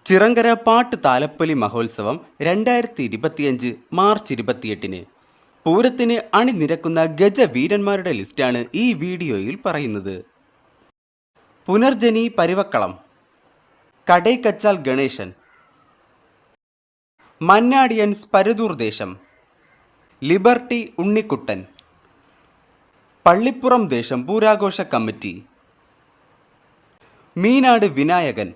ചിറങ്കര പാട്ട് താലപ്പൊലി മഹോത്സവം 2025 മാർച്ച് 28-ന് പൂരത്തിന് അണിനിരക്കുന്ന ഗജവീരന്മാരുടെ ലിസ്റ്റാണ് ഈ വീഡിയോയിൽ പറയുന്നത്. പുനർജനി പരിവക്കളം, കടൈക്കച്ചാൽ ഗണേശൻ, മന്നാടിയൻസ് പരുതൂർ ദേശം, ലിബർട്ടി ഉണ്ണിക്കുട്ടൻ, പള്ളിപ്പുറം ദേശം പൂരാഘോഷ committee, Meenad Vinayakan,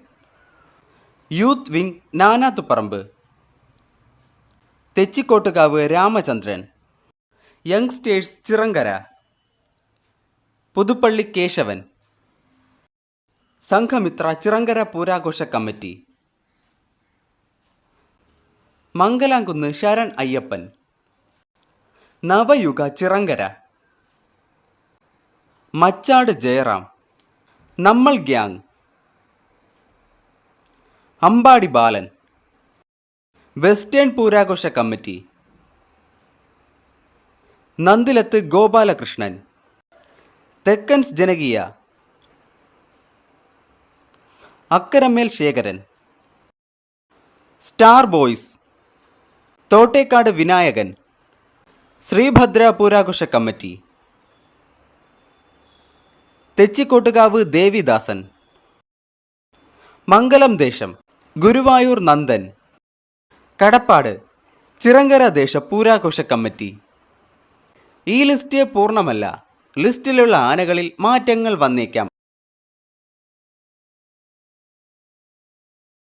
youth wing Nanathuparambu, Thechikottukavu Ramachandran, youngsters Chirankara, Puthuppally Keshavan, Sanghamitra Chirankara പൂരാഘോഷ കമ്മിറ്റി, മംഗലാംകുന്ന് ശരൺ അയ്യപ്പൻ, നവയുഗ ചിറങ്കര, മച്ചാട് ജയറാം, നമ്മൾ ഗ്യാങ്, അമ്പാടി ബാലൻ, വെസ്റ്റേൺ പൂരാഘോഷ കമ്മിറ്റി, നന്ദിലത്ത് ഗോപാലകൃഷ്ണൻ, തെക്കൻസ് ജനകീയ, അക്കരമേൽ ശേഖരൻ, സ്റ്റാർ ബോയ്സ്, തോട്ടേക്കാട് വിനായകൻ, ശ്രീഭദ്ര പൂരാഘോഷ കമ്മിറ്റി, തെച്ചിക്കോട്ടുകാവ് ദേവിദാസൻ, മംഗലം ദേശം, ഗുരുവായൂർ നന്ദൻ, കടപ്പാട് ചിറങ്കര ദേശ പൂരാഘോഷ കമ്മിറ്റി. ഈ ലിസ്റ്റ് പൂർണ്ണമല്ല. ലിസ്റ്റിലുള്ള ആനകളിൽ മാറ്റങ്ങൾ വന്നേക്കാം.